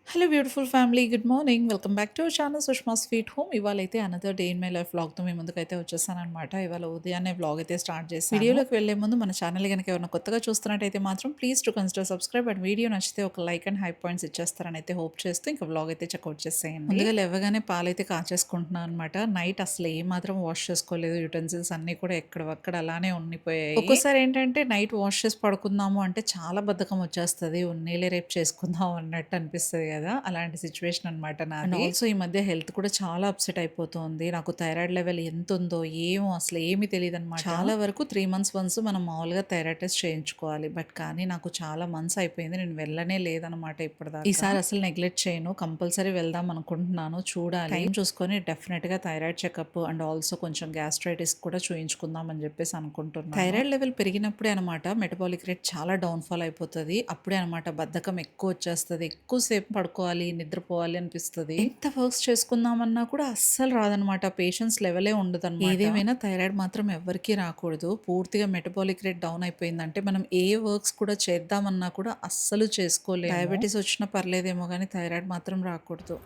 Hello beautiful family, good morning. Welcome back to our channel Sushma sweet home. ఇవాళైతే another day in my life వ్లాగ్తో మీ ముందుకైతే వచ్చేసానమాట. ఇవాళ ఉదయాన్నే వ్లాగ్ అయితే స్టార్ట్ చేశాను. వీడియోలోకి వెళ్లే ముందు మన ఛానల్ కనుక ఎవరైనా కొత్తగా చూస్తున్నట్టయితే మాత్రం please to consider subscribe and video నచ్చితే ఒక లైక్ అండ్ హై పాయింట్స్ ఇచ్చేస్తారని అయితే హోప్ చేస్తూ ఇంకా వ్లాగ్ అయితే చెక్అవుట్ చేసేయండి. ముందుగా లేవగానే పాలైతే కాచేసుకుంటున్నాను అనమాట. నైట్ అసలు ఏ మాత్రం వాష్ చేసుకోలేదు. యూటెన్సిల్స్ అన్నీ కూడా ఎక్కడవక్కడ అలానే ఉండిపోయాయి. ఒక్కోసారి ఏంటంటే నైట్ వాష్ చేసి పడుకుందాము అంటే చాలా బద్ధకం వచ్చేస్తుంది. ఉన్నీలే రేపు చేసుకుందాం అన్నట్టు అనిపిస్తుంది కదా, అలాంటి సిచ్యువేషన్ అనమాట నాది. అండ్ ఆల్సో ఈ మధ్య హెల్త్ కూడా చాలా అప్సెట్ అయిపోతుంది. నాకు థైరాయిడ్ లెవెల్ ఎంత ఉందో ఏమో అసలు ఏమీ తెలియదు అనమాట. చాలా వరకు 3 months వన్స్ మనం మామూలుగా థైరాయిడ్ టెస్ట్ చేయించుకోవాలి. బట్ కానీ నాకు చాలా మంత్స్ అయిపోయింది, నేను వెళ్ళనే లేదనమాట ఇప్పటిదాకా. ఈసారి అసలు నెగ్లెక్ట్ చేయను, కంపల్సరీ వెళ్దాం అనుకుంటున్నాను. చూడాలి, టైం చూసుకొని డెఫినెట్ గా థైరాయిడ్ చెకప్ అండ్ ఆల్సో కొంచెం గ్యాస్ట్రైటిస్ కూడా చూయించుకుందాం అని చెప్పేసి అనుకుంటున్నాను. థైరాయిడ్ లెవెల్ పెరిగినప్పుడే అనమాట మెటబాలిక్ రేట్ చాలా డౌన్ ఫాల్ అయిపోతుంది. అప్పుడే అనమాట బద్ధకం ఎక్కువ వచ్చేస్తుంది. ఎక్కువసేపు పడుకోవాలి, నిద్రపోవాలి అనిపిస్తుంది. ఎంత వర్క్స్ చేసుకుందామన్నా కూడా అస్సలు రాదనమాట. పేషెన్స్ లెవెలే ఉండదు అనమాట. ఏదేమైనా థైరాయిడ్ మాత్రం ఎవరికీ రాకూడదు. పూర్తిగా మెటబాలిక్ రేట్ డౌన్ అయిపోయిందంటే మనం ఏ వర్క్స్ కూడా చేద్దామన్నా కూడా అస్సలు చేసుకోలేము. డయాబెటీస్ వచ్చినా పర్లేదేమో కానీ థైరాయిడ్ మాత్రం రాకూడదు.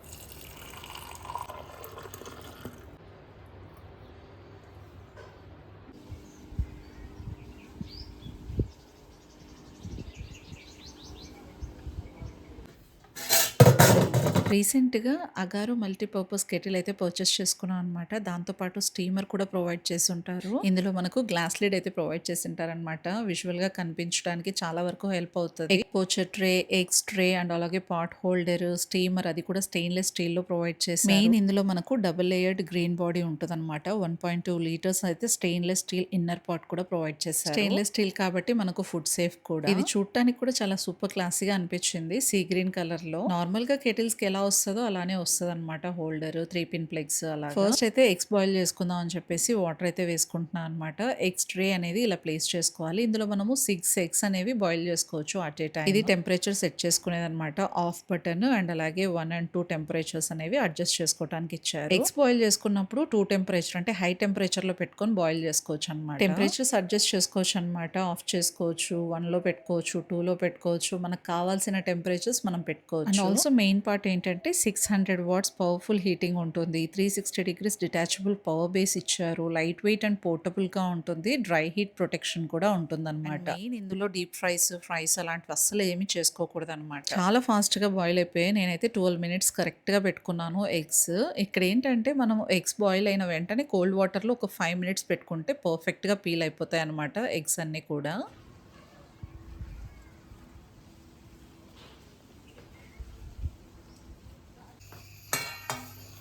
రీసెంట్‌గా అగారో మల్టీపర్పస్ కెటిల్ అయితే పర్చేస్ చేసుకున్నాను అనమాట. దాంతోపాటు స్టీమర్ కూడా ప్రొవైడ్ చేసుంటారు. ఇందులో మనకు గ్లాస్ లిడ్ అయితే ప్రొవైడ్ చేసింటారనమాట. విజువల్‌గా కనిపించడానికి చాలా వరకు హెల్ప్ అవుతది. Egg posture tray, eggs tray and అలాగే పాట్ హోల్డర్, స్టీమర్ అది కూడా స్టెయిన్‌లెస్ స్టీల్‌లో ప్రొవైడ్ చేశారు. మెయిన్ ఇందులో మనకు డబుల్ లేయర్డ్ గ్రీన్ బాడీ ఉంటదనమాట. 1.2 లీటర్స్ అయితే స్టెయిన్‌లెస్ స్టీల్ ఇన్నర్ పాట్ కూడా ప్రొవైడ్ చేశారు. స్టెయిన్‌లెస్ స్టీల్ కాబట్టి మనకు ఫుడ్ సేఫ్ కూడా. ఇది చూడటానికి కూడా చాలా సూపర్ క్లాసీగా అనిపించింది. సీ గ్రీన్ కలర్‌లో. నార్మల్‌గా కెటిల్స్‌కి ఎలా వస్తదో అలానే వస్తదనమాట. హోల్డర్, 3 పిన్ ప్లగ్స్ అలా. ఫస్ట్ అయితే ఎగ్స్ బాయిల్ చేసుకుందాం అని చెప్పేసి వాటర్ అయితే వేసుకుంటున్నాను అనమాట. ఎగ్స్ ట్రే అనేది ఇలా ప్లేస్ చేసుకోవాలి. ఇందులో మనము 6 ఎగ్స్ అనేవి బాయిల్ చేసుకోవచ్చు అట్ ఏ టైం. ఇది టెంపరేచర్ సెట్ చేసుకునేది అనమాట. ఆఫ్ బటన్ అండ్ అలాగే 1 and 2 టెంపరేచర్స్ అనేవి అడ్జస్ట్ చేసుకోవడానికి ఇచ్చారు. ఎగ్స్ బాయిల్ చేసుకున్నప్పుడు 2 టెంపరేచర్ అంటే హై టెంపరేచర్ లో పెట్టుకొని బాయిల్ చేసుకోవచ్చు అనమాట. టెంపరేచర్స్ అడ్జస్ట్ చేసుకోవచ్చు అనమాట. ఆఫ్ చేసుకోవచ్చు, 1 లో పెట్టుకోవచ్చు, 2 లో పెట్టుకోవచ్చు. మనకు కావాల్సిన టెంపరేచర్స్ మనం పెట్టుకోవచ్చు. అండ్ ఆల్సో మెయిన్ పార్ట్ ఏంటంటే 600 వాట్స్ పవర్ఫుల్ హీటింగ్ ఉంటుంది. 360 degrees డిటాచబుల్ పవర్ బేస్ ఇచ్చారు. లైట్ వెయిట్ అండ్ పోర్టబుల్ గా ఉంటుంది. డ్రై హీట్ ప్రొటెక్షన్ కూడా ఉంటుందన్నమాట. మెయిన్ ఇందులో డీప్ ఫ్రైస్ అలాంటివి అస్సలు ఏమి చేసుకోకూడదు అనమాట. చాలా ఫాస్ట్ గా బాయిల్ అయిపోయాయి. నేనైతే 12 minutes కరెక్ట్ గా పెట్టుకున్నాను ఎగ్స్. ఇక్కడ ఏంటంటే మనం ఎగ్స్ బాయిల్ అయిన వెంటనే కోల్డ్ వాటర్ లో ఒక 5 minutes పెట్టుకుంటే పర్ఫెక్ట్ గా పీల్ అయిపోతాయి అనమాట ఎగ్స్ అన్ని కూడా.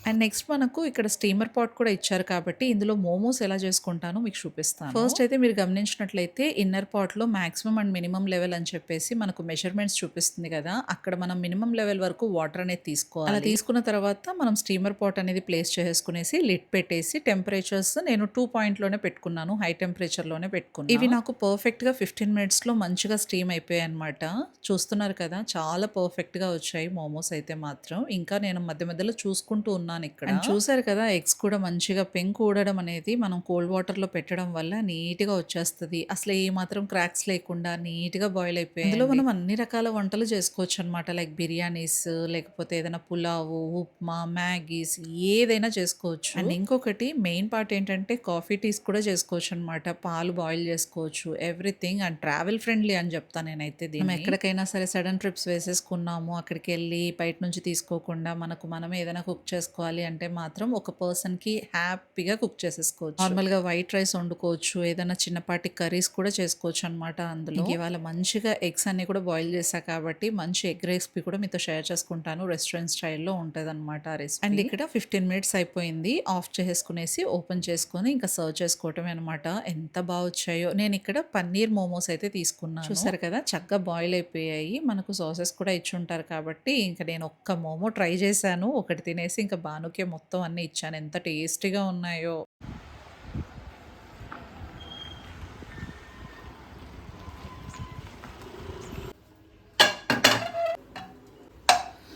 అండ్ నెక్స్ట్ మనకు ఇక్కడ స్టీమర్ పాట్ కూడా ఇచ్చారు కాబట్టి ఇందులో మోమోస్ ఎలా చేసుకుంటానో మీకు చూపిస్తాను. ఫస్ట్ అయితే మీరు గమనించినట్లయితే ఇన్నర్ పాట్ లో మాక్సిమం అండ్ మినిమం లెవెల్ అని చెప్పేసి మనకు మెజర్మెంట్స్ చూపిస్తుంది కదా, అక్కడ మనం మినిమం లెవెల్ వరకు వాటర్ అనేది తీసుకోవాలి. అలా తీసుకున్న తర్వాత మనం స్టీమర్ పాట్ అనేది ప్లేస్ చేసుకునేసి లిడ్ పెట్టేసి టెంపరేచర్స్ నేను 2 point లోనే పెట్టుకున్నాను. హై టెంపరేచర్ లోనే పెట్టుకున్నాను. ఇవి నాకు పర్ఫెక్ట్ గా 15 minutes లో మంచిగా స్టీమ్ అయిపోయాయి అనమాట. చూస్తున్నారు కదా, చాలా పర్ఫెక్ట్ గా వచ్చాయి మోమోస్ అయితే మాత్రం. ఇంకా నేను మధ్య మధ్యలో చూసుకుంటూ ఉన్నాను ఇక్కడ. అండ్ చూసారు కదా, ఎగ్స్ కూడా మంచిగా పెంకు ఊడడం అనేది మనం కోల్డ్ వాటర్ లో పెట్టడం వల్ల నీట్ గా వచ్చేస్తుంది. అసలు ఏ మాత్రం క్రాక్స్ లేకుండా నీట్ గా బాయిల్ అయిపోయి ఇందులో మనం అన్ని రకాల వంటలు చేసుకోవచ్చు అనమాట. లైక్ బిర్యానీస్, లేకపోతే ఏదైనా పులావు, ఉప్మా, మ్యాగీస్ ఏదైనా చేసుకోవచ్చు. అండ్ ఇంకొకటి మెయిన్ పార్ట్ ఏంటంటే కాఫీ టీస్ కూడా చేసుకోవచ్చు అనమాట. పాలు బాయిల్ చేసుకోవచ్చు, ఎవ్రీథింగ్. అండ్ ట్రావెల్ ఫ్రెండ్లీ అని చెప్తాను నేనైతే దీన్ని. మనం ఎక్కడికైనా సరే సడన్ ట్రిప్స్ వేసేసుకున్నాము, అక్కడికి వెళ్ళి బయట నుంచి తీసుకోకుండా మనకు మనం ఏదైనా కుక్ చేసుకోవాలి చేసుకోవాలి అంటే మాత్రం ఒక పర్సన్‌కి హ్యాపీగా కుక్ చేసేసుకోవచ్చు. నార్మల్‌గా వైట్ రైస్ వండుకోవచ్చు. ఏదైనా చిన్నపాటి కర్రీస్ కూడా చేసుకోవచ్చనమాట అందులో. ఇంక ఇవాళ మంచిగా ఎగ్స్ అన్నీ కూడా బాయిల్ చేశా కాబట్టి మంచి ఎగ్ రెసిపీ కూడా మీతో షేర్ చేసుకుంటాను. రెస్టారెంట్ స్టైల్‌లో ఉంటదనమాట ఆ రెసిపీ. అండ్ ఇక్కడ 15 మినిట్స్ అయిపోయింది. ఆఫ్ చేసేసుకునేసి ఓపెన్ చేసుకొని ఇంకా సర్వ్ చేసుకోవటమే అనమాట. ఎంత బా వచ్చాయో! నేనిక్కడ పన్నీర్ మోమోస్ అయితే తీసుకున్నాను. చూసారు కదా! చక్కగా బాయిల్ అయిపోయాయి. మనకు సాసెస్ కూడా ఇచ్చుంటారు కాబట్టి ఇంక నేను ఒక్క మోమో ట్రై చేశాను. ఒకటి తినేసి ఇంకా భానుకే మొత్తం అన్నీ ఇచ్చాను. ఎంత టేస్టీగా ఉన్నాయో!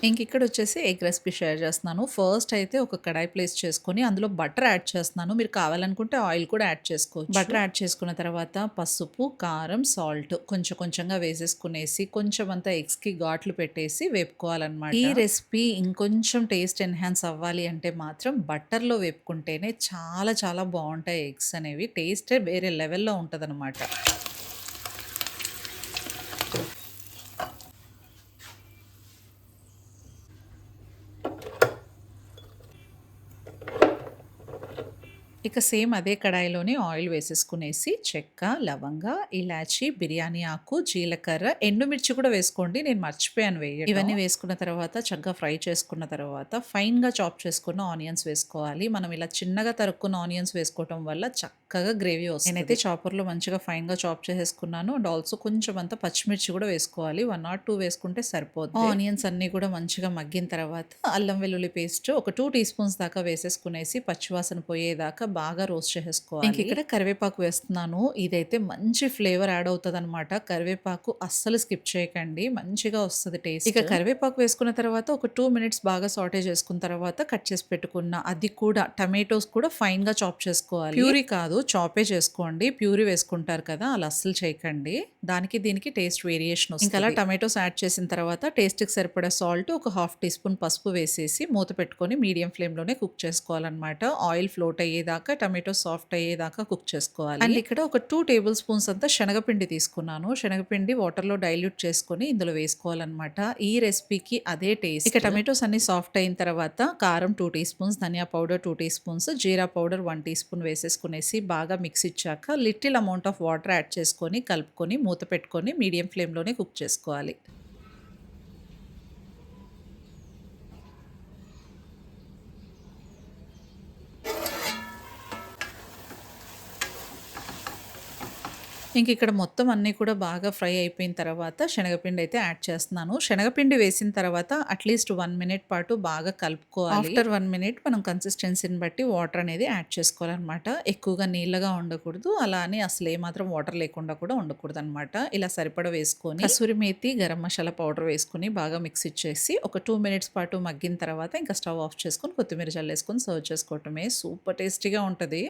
ఇంకిక్కడొచ్చేసి ఎగ్ రెసిపీ షేర్ చేస్తున్నాను. ఫస్ట్ అయితే ఒక కడాయి ప్లేస్ చేసుకొని అందులో బటర్ యాడ్ చేస్తున్నాను. మీరు కావాలనుకుంటే ఆయిల్ కూడా యాడ్ చేసుకోవచ్చు. బటర్ యాడ్ చేసుకున్న తర్వాత పసుపు, కారం, సాల్ట్ కొంచెం కొంచెంగా వేసేసుకునేసి కొంచెం అంతా ఎగ్స్‌కి ఘాట్లు పెట్టేసి వేపుకోవాలనమాట. ఈ రెసిపీ ఇంకొంచెం టేస్ట్ ఎన్హాన్స్ అవ్వాలి అంటే మాత్రం బటర్‌లో వేపుకుంటేనే చాలా చాలా బావుంటాయి ఎగ్స్ అనేవి. టేస్టే వేరే లెవెల్‌లో ఉంటదనమాట. ఇక సేమ్ అదే కడాయిలోనే ఆయిల్ వేసేసుకునేసి చెక్క, లవంగ, ఇలాచి, బిర్యానీ ఆకు, జీలకర్ర, ఎండుమిర్చి కూడా వేసుకోండి. నేను మర్చిపోయాను వేయడం. ఇవన్నీ వేసుకున్న తర్వాత చక్కగా ఫ్రై చేసుకున్న తర్వాత ఫైన్‌గా చాప్ చేసుకున్న ఆనియన్స్ వేసుకోవాలి. మనం ఇలా చిన్నగా తరుక్కున్న ఆనియన్స్ వేసుకోవటం వల్ల చక్కగా గ్రేవీ వస్తది. నేనైతే చాపర్‌లో మంచిగా ఫైన్‌గా చాప్ చేసేసుకున్నాను. అండ్ ఆల్సో కొంచెం అంతా పచ్చిమిర్చి కూడా వేసుకోవాలి. 1 ఆర్ 2 వేసుకుంటే సరిపోద్ది. ఆనియన్స్ అన్నీ కూడా మంచిగా మగ్గిన తర్వాత అల్లం వెల్లుల్లి పేస్ట్ ఒక 2 టీ స్పూన్స్ దాకా వేసేసుకునేసి పచ్చివాసన పోయేదాకా బాగా రోస్ట్ చేసేసుకోవాలి. ఇంకిక్కడ కరివేపాకు వేస్తున్నాను. ఇదైతే మంచి ఫ్లేవర్ యాడ్ అవుతదనమాట. కరివేపాకు అస్సలు స్కిప్ చేయకండి. మంచిగా వస్తది టేస్ట్. ఇక కరివేపాకు వేసుకున్న తర్వాత ఒక 2 మినిట్స్ బాగా సాటే చేసుకున్న తర్వాత కట్ చేసి పెట్టుకున్న అది కూడా టమాటోస్ కూడా ఫైన్‌గా చాప్ చేసుకోవాలి. ప్యూరీ కాదు చాపే చేసుకోండి. ప్యూరీ వేసుకుంటారు కదా! అలా అస్సలు చేయకండి. దానికి దీనికి టేస్ట్ వేరియేషన్ వస్తది. ఇంకా అలా టమాటోస్ యాడ్ చేసిన తర్వాత టేస్ట్‌కి సరిపడా సాల్ట్ ఒక హాఫ్ టీ స్పూన్ పసుపు వేసేసి మూత పెట్టుకొని మీడియం ఫ్లేమ్‌లోనే కుక్ చేసుకోవాలనమాట. ఆయిల్ ఫ్లోట్ అయ్యేదాకా టమాటో సాఫ్ట్ అయ్యేదాకా కుక్ చేసుకోవాలి. అండ్ ఇక్కడ ఒక 2 టేబుల్ స్పూన్స్ అంతా శనగపిండి తీసుకున్నాను. శనగపిండి వాటర్‌లో డైల్యూట్ చేసుకొని ఇందులో వేసుకోవాలనమాట. ఈ రెసిపీకి అదే టేస్ట్. ఇక టమాటోస్ అన్ని సాఫ్ట్ అయిన తర్వాత కారం 2 టీ స్పూన్స్, ధనియా పౌడర్ 2 టీ స్పూన్స్, జీరా పౌడర్ 1 టీ స్పూన్ వేసేసుకునేసి బాగా మిక్స్ ఇచ్చాక little amount of water add చేసుకొని కలుపుకొని మూత పెట్టుకొని మీడియం ఫ్లేమ్‌లోనే కుక్ చేసుకోవాలి. ఇంకిక్కడ మొత్తం అన్నీ కూడా బాగా ఫ్రై అయిపోయిన తర్వాత శనగపిండి అయితే యాడ్ చేస్తున్నాను. శనగపిండి వేసిన తర్వాత అట్‌లీస్ట్ 1 మినిట్ పాటు బాగా కలుపుకోవాలి. ఆఫ్టర్ 1 మినిట్ మనం కన్సిస్టెన్సీని బట్టి వాటర్ అనేది యాడ్ చేసుకోవాలనమాట. ఎక్కువగా నీళ్ళగా ఉండకూడదు. అలా అని అసలు ఏమాత్రం వాటర్ లేకుండా కూడా ఉండకూడదనమాట. ఇలా సరిపడా వేసుకొని కసూరి మేతి, గరం మసాలా పౌడర్ వేసుకొని బాగా మిక్స్ ఇచ్చేసి ఒక 2 మినిట్స్ పాటు మగ్గిన తర్వాత ఇంకా స్టవ్ ఆఫ్ చేసుకొని కొత్తిమీర జల్లేసుకొని సర్వ్ చేసుకోవటమే. సూపర్ టేస్టీగా ఉంటది.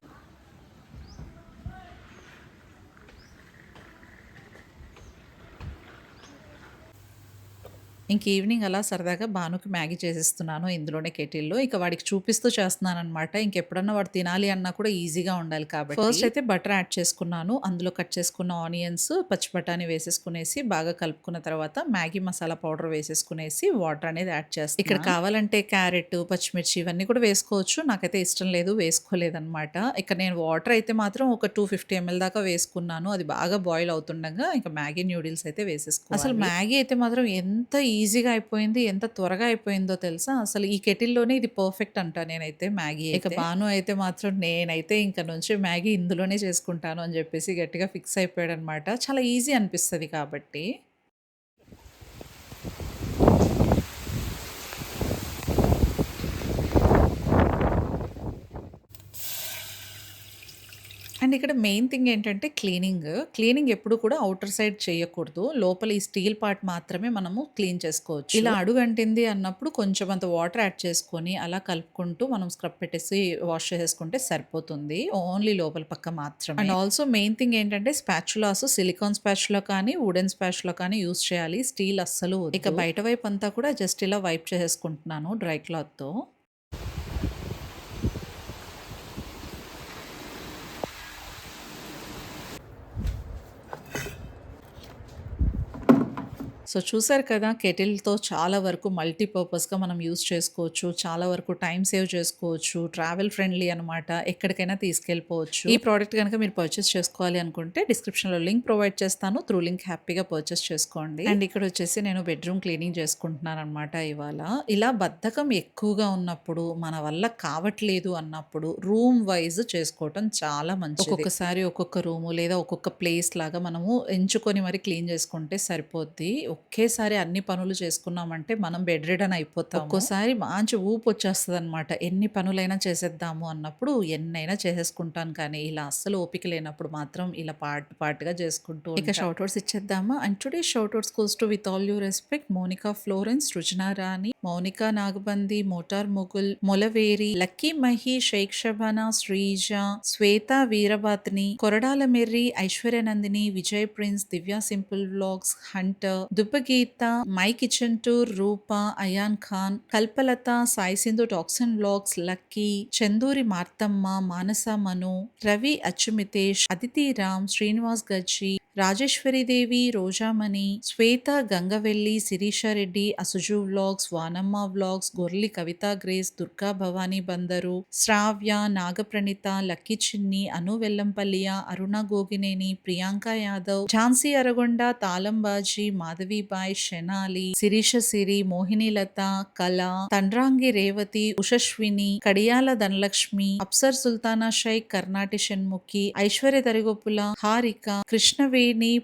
ఇంక ఈవినింగ్ అలా సరదాగా భానుకి మ్యాగీ చేసిస్తున్నాను ఇందులోనే కెటిల్‌లో. ఇక వాడికి చూపిస్తూ చేస్తున్నాననమాట. ఇంకెప్పుడన్నా వాడు తినాలి అన్నా కూడా ఈజీగా ఉండాలి కాబట్టి. ఫస్ట్ అయితే బటర్ యాడ్ చేసుకున్నాను. అందులో కట్ చేసుకున్న ఆనియన్స్, పచ్చి బఠానీ వేసేసుకునేసి బాగా కలుపుకున్న తర్వాత మ్యాగీ మసాలా పౌడర్ వేసేసుకునేసి వాటర్ అనేది యాడ్ చేస్తున్నా. ఇక్కడ కావాలంటే క్యారెట్, పచ్చిమిర్చి ఇవన్నీ కూడా వేసుకోవచ్చు. నాకైతే ఇష్టం లేదు. వేసుకోలేదనమాట. ఇక నేను వాటర్ అయితే మాత్రం ఒక 250 ఎంఎల్ దాకా వేసుకున్నాను. అది బాగా బాయిల్ అవుతుండగా ఇంక మ్యాగీ న్యూడిల్స్ అయితే వేసేసుకోవాలి. అసలు మ్యాగీ అయితే మాత్రం ఎంత ఈజీగా అయిపోయింది. ఎంత త్వరగా అయిపోయిందో తెలుసా? అసలు ఈ కెటిల్‌లోనే ఇది పర్ఫెక్ట్ అంటా నేనైతే మ్యాగీ అయితే. ఇక భాను అయితే మాత్రం నేనైతే ఇంక నుంచి మ్యాగీ ఇందులోనే చేసుకుంటాను అని చెప్పేసి గట్టిగా ఫిక్స్ అయిపోయాడనమాట. చాలా ఈజీ అనిపిస్తది కాబట్టి. అండ్ ఇక్కడ మెయిన్ థింగ్ ఏంటంటే క్లీనింగ్. క్లీనింగ్ ఎప్పుడు కూడా ఔటర్ సైడ్ చేయకూడదు. లోపల ఈ స్టీల్ పార్ట్ మాత్రమే మనము క్లీన్ చేసుకోవచ్చు. ఇలా అడుగంటింది అన్నప్పుడు కొంచెం అంత వాటర్ యాడ్ చేసుకొని అలా కలుపుకుంటూ మనం స్క్రబ్ పెట్టేసి వాష్ చేసేసుకుంటే సరిపోతుంది. ఓన్లీ లోపల పక్క మాత్రమే. అండ్ ఆల్సో మెయిన్ థింగ్ ఏంటంటే స్పాచులాస్ సిలికాన్ స్పాచులా కానీ, వుడెన్ స్పాచులా కానీ యూజ్ చేయాలి. స్టీల్ అస్సలు వద్దు. ఇక బయట వైపు అంతా కూడా జస్ట్ ఇలా వైప్ చేసేసుకుంటున్నాను డ్రై క్లాత్‌తో. సో చూసారు కదా కెటిల్‌తో చాలా వరకు మల్టీపర్పస్‌గా మనం యూజ్ చేసుకోవచ్చు. చాలా వరకు టైమ్ సేవ్ చేసుకోవచ్చు. ట్రావెల్ ఫ్రెండ్లీ అనమాట. ఎక్కడికైనా తీసుకెళ్ళిపోవచ్చు. ఈ ప్రోడక్ట్ గనక మీరు పర్చేస్ చేసుకోవాలి అనుకుంటే డిస్క్రిప్షన్‌లో లింక్ ప్రొవైడ్ చేస్తాను. త్రూ లింక్ హ్యాపీగా పర్చేస్ చేసుకోండి. అండ్ ఇక్కడొచ్చేసి నేను బెడ్‌రూమ్ క్లీనింగ్ చేసుకుంటున్నాననమాట ఇవాళ. ఇలా బద్ధకం ఎక్కువగా ఉన్నప్పుడు, మన వల్ల కావట్లేదు అన్నప్పుడు రూమ్ వైస్ చేసుకోవటం చాలా మంచిది. ఒక్కొక్కసారి ఒక్కొక్క రూము లేదా ఒక్కొక్క ప్లేస్ లాగా మనము ఎంచుకొని మరి క్లీన్ చేసుకుంటే సరిపోద్ది. ఒకేసారి అన్ని పనులు చేసుకున్నామంటే మనం బెడ్ రిడన్ అయిపోతాము. ఒక్కోసారి మంచి ఊపొచ్చేస్తదనమాట. ఎన్ని పనులైనా చేసేద్దాము అన్నప్పుడు ఎన్నైనా చేసేసుకుంటాను. కానీ ఇలా అస్సలు ఓపిక లేనప్పుడు మాత్రం ఇలా పార్ట్‌గా చేసుకుంటూ ఉంటా. ఇక షౌట్ ఔట్స్ ఇచ్చేద్దామా? And today shout outs goes to with all due respect Monica Florence, Srujana Rani, Mounika Nagabandi, motor mogul, Molaveri, lucky Mahi, Shaik Shabana, Sreeja, Shweta Veerabathini, Koradala merry, Aishwarya Nandini, Vijay prince, Divya simple vlogs, hunter, Dubbageetha, my kitchen tour, Roopa, Ayaan Khan, Kalpalatha, Sai Sindhu toxin vlogs, lucky, Chanduri Marthamma, Manasa Manu, Ravi అచ్చుమితేష్, అదితి రామ్, శ్రీనివాస్ గజ్జి, రాజేశ్వరిదేవి, రోజామణి, శ్వేత గంగవెల్లి, శిరీష రెడ్డి, అసుజు వ్లాగ్స్, వానమ్మ వ్లాగ్స్, గొర్లి కవిత గ్రేస్, దుర్గా భవానీ బందరు, శ్రావ్య, నాగప్రణిత, lucky చిన్ని, అను వెల్లంపల్లియ, అరుణ గోగినేని, ప్రియాంక యాదవ్, ఝాన్సీ అరగొండ, తాళంబాజీ, మాధవీబాయ్, శనాలి, శిరీష సిరి, మోహినీలత, కళ, తండ్రాంగి రేవతి, ఉషశ్విని, కడియాల ధనలక్ష్మి, అప్సర్ సుల్తానా షైక్, కర్ణాటి షణ్ముఖి, ఐశ్వర్య దరిగొప్పుల, హారిక, కృష్ణవేణి,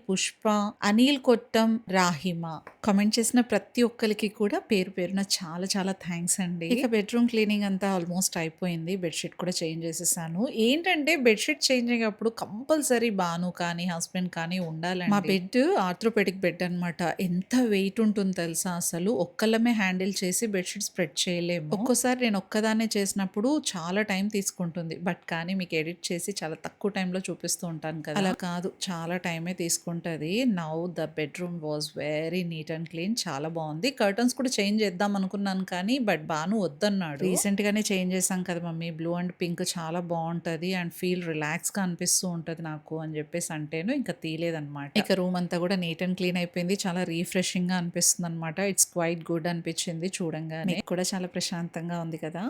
పుష్ప, అనిల్ కొట్టం, రాహిమ. Comment చేసిన ప్రతి ఒక్కరికి కూడా పేరు పేరున చాలా చాలా థ్యాంక్స్ అండి. ఇక బెడ్రూమ్ క్లీనింగ్ అంతా ఆల్మోస్ట్ అయిపోయింది. బెడ్షీట్ కూడా చేంజ్ చేసేసాను. ఏంటంటే బెడ్షీట్ చేంజ్ అయ్యేటప్పుడు కంపల్సరీ బాను కానీ హస్బెండ్ కానీ ఉండాలండి. మా బెడ్ ఆర్థోపెడిక్ బెడ్ అనమాట. ఎంత వెయిట్ ఉంటుంది తెలుసా అసలు. ఒక్కళ్ళమే హ్యాండిల్ చేసి బెడ్షీట్ స్ప్రెడ్ చేయలేము. ఒక్కోసారి నేను ఒక్కదాన్నే చేసినప్పుడు చాలా టైం తీసుకుంటుంది. బట్ కానీ మీకు ఎడిట్ చేసి చాలా తక్కువ టైంలో చూపిస్తూ ఉంటాను కదా, అలా కాదు చాలా టైమే తీసుకుంటది. Now the bedroom was very neat and clean. చాలా బాగుంది. కర్టన్స్ కూడా చేంజ్ చేద్దాం అనుకున్నాను కానీ బట్ బాను వద్దన్నాడు. రీసెంట్ గానే చేంజ్ చేశాం కదా మమ్మీ, బ్లూ అండ్ పింక్ చాలా బాగుంటది అండ్ ఫీల్ రిలాక్స్ గా అనిపిస్తూ ఉంటది నాకు అని చెప్పేసి అంటేను ఇంకా తీయలేదన్నమాట. ఇక రూమ్ అంతా కూడా నీట్ అండ్ క్లీన్ అయిపోయింది. చాలా రీఫ్రెషింగ్ గా అనిపిస్తుంది అనమాట. ఇట్స్ క్వైట్ గుడ్ అనిపించింది చూడంగానే. కూడా చాలా ప్రశాంతంగా ఉంది కదా.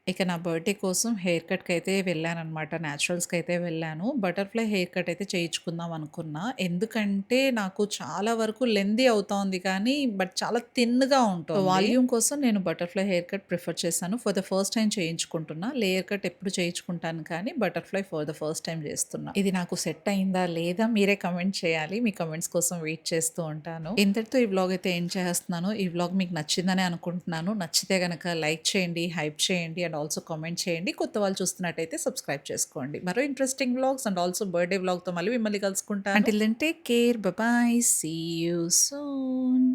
ఇక నా బర్త్‌డే కోసం హెయిర్ కట్‌కి అయితే వెళ్ళాననమాట. నేచురల్స్‌కి అయితే వెళ్ళాను. బటర్‌ఫ్లై హెయిర్ కట్ అయితే చేయించుకుందాం అనుకున్నా. ఎందుకంటే నాకు చాలా వరకు లెంథీ అవుతోంది కానీ బట్ చాలా థిన్‌గా ఉంటుంది. వాల్యూమ్ కోసం నేను బటర్‌ఫ్లై హెయిర్ కట్ ప్రిఫర్ చేశాను. ఫర్ ద ఫస్ట్ టైమ్ చేయించుకుంటున్నా. లేయర్ కట్ ఎప్పుడు చేయించుకుంటాను కానీ butterfly for the first time చేస్తున్నా. ఇది నాకు సెట్ అయిందా లేదా మీరే కమెంట్ చేయాలి. మీ కమెంట్స్ కోసం వెయిట్ చేస్తూ ఉంటాను. ఇంతటితో ఈ వ్లాగ్ అయితే ఎండ్ చేస్తున్నాను. ఈ వ్లాగ్ మీకు నచ్చిందనే అనుకుంటున్నాను. నచ్చితే గనక లైక్ చేయండి, హైప్ చేయండి అండ్ ఆల్సో కామెంట్ చేయండి. కొత్త వాళ్ళు చూస్తున్నట్టయితే సబ్స్క్రైబ్ చేసుకోండి. మరో interesting vlogs and also birthday వ్లాగ్‌తో మళ్ళీ మిమ్మల్ని కలుసుకుంటాను. Until then take care. Bye bye. See you soon.